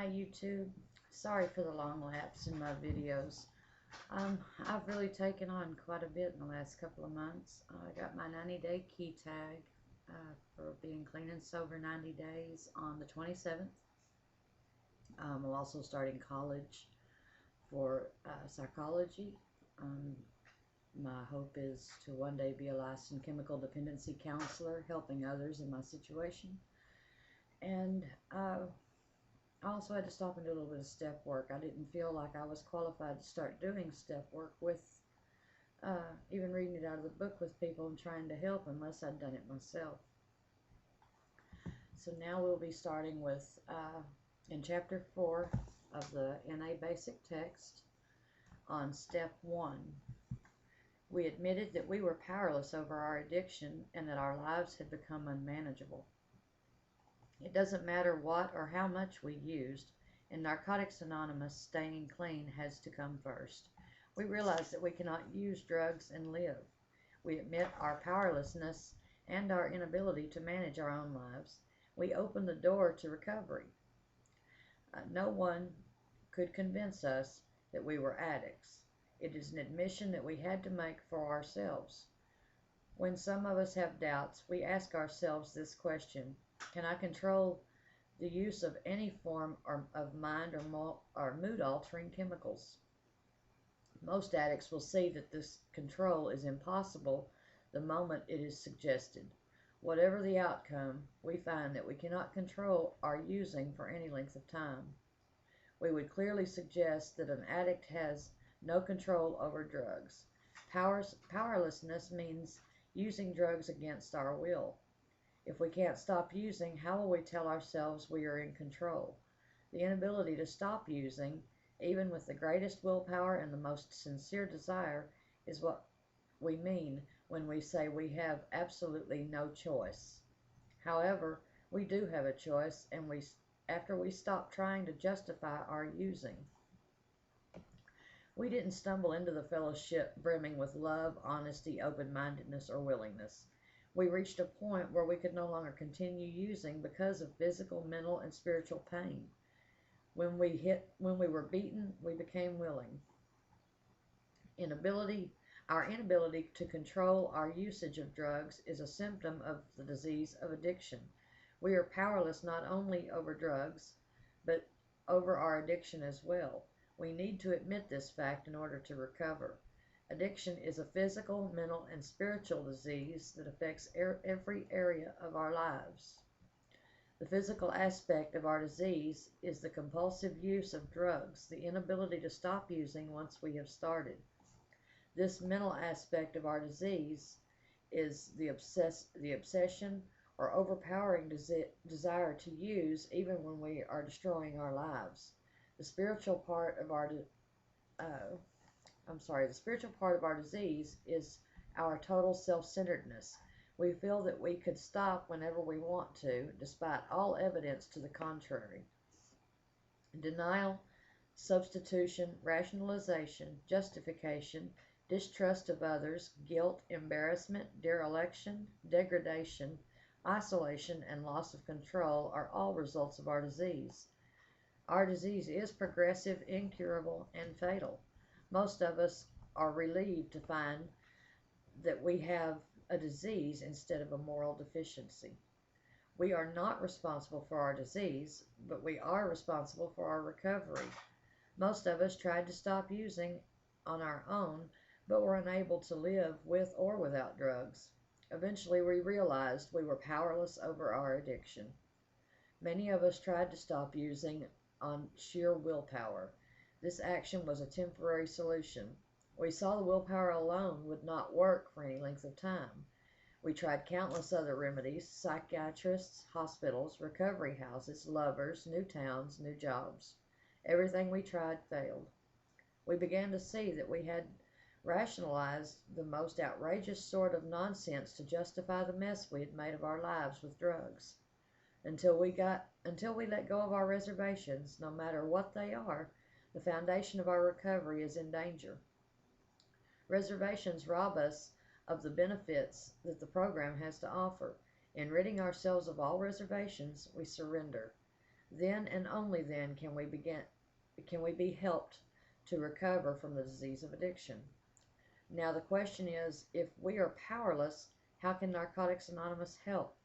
Hi YouTube. Sorry for the long lapse in my videos. I've really taken on quite a bit in the last couple of months. I got my 90-day key tag for being clean and sober 90 days on the 27th. I'm also starting college for psychology. My hope is to one day be a licensed chemical dependency counselor, helping others in my situation. And I also had to stop and do a little bit of step work. I didn't feel like I was qualified to start doing step work with, even reading it out of the book with people and trying to help unless I'd done it myself. So now we'll be starting with, in Chapter 4 of the NA Basic Text on Step 1. We admitted that we were powerless over our addiction and that our lives had become unmanageable. It doesn't matter what or how much we used. In Narcotics Anonymous, staying clean has to come first. We realize that we cannot use drugs and live. We admit our powerlessness and our inability to manage our own lives. We open the door to recovery. No one could convince us that we were addicts. It is an admission that we had to make for ourselves. When some of us have doubts, we ask ourselves this question: can I control the use of any form of mind or mood-altering chemicals? Most addicts will see that this control is impossible the moment it is suggested. Whatever the outcome, we find that we cannot control our using for any length of time. We would clearly suggest that an addict has no control over drugs. Powerlessness means using drugs against our will. If we can't stop using, how will we tell ourselves we are in control? The inability to stop using, even with the greatest willpower and the most sincere desire, is what we mean when we say we have absolutely no choice. However, we do have a choice, and after we stop trying to justify our using. We didn't stumble into the fellowship brimming with love, honesty, open-mindedness, or willingness. We reached a point where we could no longer continue using because of physical, mental, and spiritual pain. When we were beaten, we became willing. Our inability to control our usage of drugs is a symptom of the disease of addiction. We are powerless not only over drugs, but over our addiction as well. We need to admit this fact in order to recover. Addiction is a physical, mental, and spiritual disease that affects every area of our lives. The physical aspect of our disease is the compulsive use of drugs, the inability to stop using once we have started. This mental aspect of our disease is the obsession or overpowering desire to use even when we are destroying our lives. The spiritual part of our disease is our total self-centeredness. We feel that we could stop whenever we want to, despite all evidence to the contrary. Denial, substitution, rationalization, justification, distrust of others, guilt, embarrassment, dereliction, degradation, isolation, and loss of control are all results of our disease. Our disease is progressive, incurable, and fatal. Most of us are relieved to find that we have a disease instead of a moral deficiency. We are not responsible for our disease, but we are responsible for our recovery. Most of us tried to stop using on our own, but were unable to live with or without drugs. Eventually, we realized we were powerless over our addiction. Many of us tried to stop using on sheer willpower. This action was a temporary solution. We saw the willpower alone would not work for any length of time. We tried countless other remedies: psychiatrists, hospitals, recovery houses, lovers, new towns, new jobs. Everything we tried failed. We began to see that we had rationalized the most outrageous sort of nonsense to justify the mess we had made of our lives with drugs. Until we let go of our reservations, no matter what they are, the foundation of our recovery is in danger. Reservations rob us of the benefits that the program has to offer. In ridding ourselves of all reservations, we surrender. Then and only then can we be helped to recover from the disease of addiction. Now the question is, if we are powerless, how can Narcotics Anonymous help?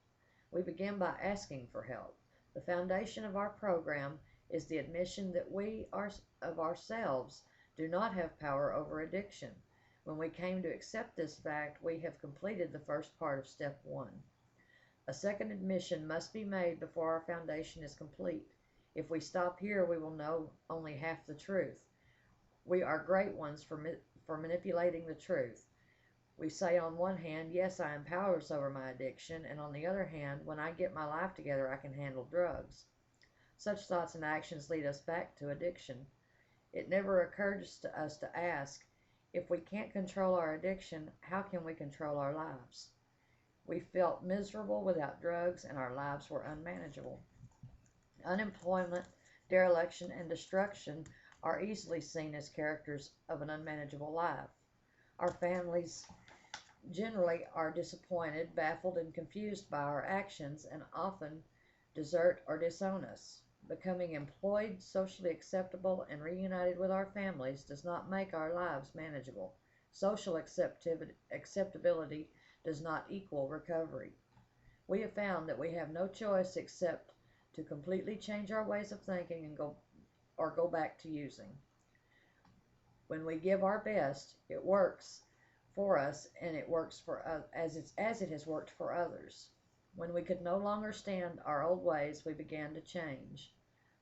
We begin by asking for help. The foundation of our program is the admission that we of ourselves do not have power over addiction. When we came to accept this fact, we have completed the first part of step 1. A second admission must be made before our foundation is complete. If we stop here, we will know only half the truth. We are great ones for manipulating the truth. We say on one hand, yes, I am powerless over my addiction, and on the other hand, when I get my life together, I can handle drugs. Such thoughts and actions lead us back to addiction. It never occurs to us to ask, if we can't control our addiction, how can we control our lives? We felt miserable without drugs, and our lives were unmanageable. Unemployment, dereliction, and destruction are easily seen as characters of an unmanageable life. Our families generally are disappointed, baffled, and confused by our actions, and often desert or disown us. Becoming employed, socially acceptable, and reunited with our families does not make our lives manageable. Social acceptability does not equal recovery. We have found that we have no choice except to completely change our ways of thinking and go back to using. When we give our best, it works for us, and it works as it has worked for others. When we could no longer stand our old ways, we began to change.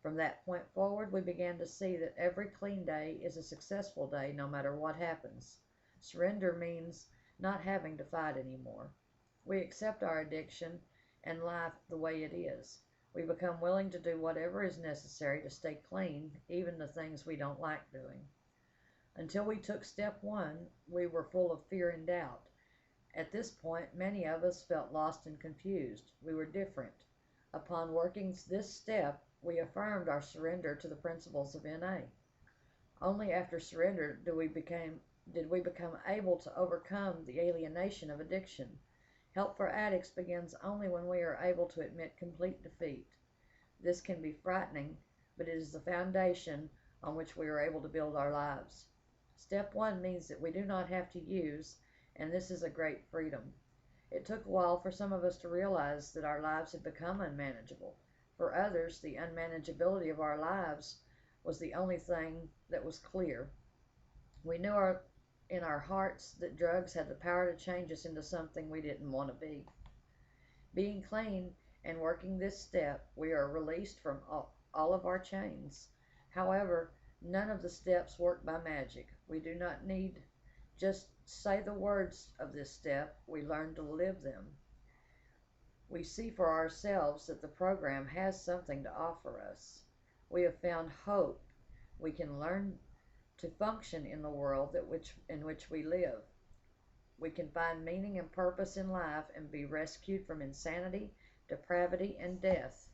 From that point forward, we began to see that every clean day is a successful day, no matter what happens. Surrender means not having to fight anymore. We accept our addiction and life the way it is. We become willing to do whatever is necessary to stay clean, even the things we don't like doing. Until we took step 1, we were full of fear and doubt. At this point, many of us felt lost and confused. We were different. Upon working this step, we affirmed our surrender to the principles of NA. Only after surrender did we become able to overcome the alienation of addiction. Help for addicts begins only when we are able to admit complete defeat. This can be frightening, but it is the foundation on which we are able to build our lives. Step 1 means that we do not have to use, and this is a great freedom. It took a while for some of us to realize that our lives had become unmanageable. For others, the unmanageability of our lives was the only thing that was clear. We knew in our hearts that drugs had the power to change us into something we didn't want to be. Being clean and working this step, we are released from all of our chains. However, none of the steps work by magic. We do not need just say the words of this step. We learn to live them. We see for ourselves that the program has something to offer us. We have found hope. We can learn to function in the world in which we live. We can find meaning and purpose in life and be rescued from insanity, depravity, and death.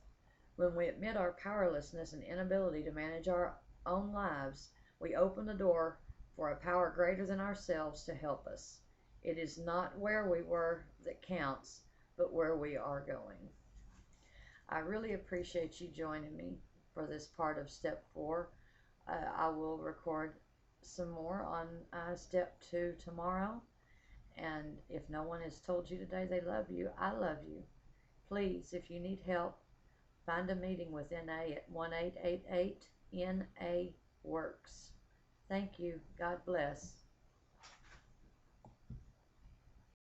When we admit our powerlessness and inability to manage our own lives, we open the door for a power greater than ourselves to help us. It is not where we were that counts, but where we are going. I really appreciate you joining me for this part of step 4. I will record some more on step 2 tomorrow. And if no one has told you today they love you, I love you. Please, if you need help, find a meeting with NA at 1-888-NA-WORKS. Thank you. God bless.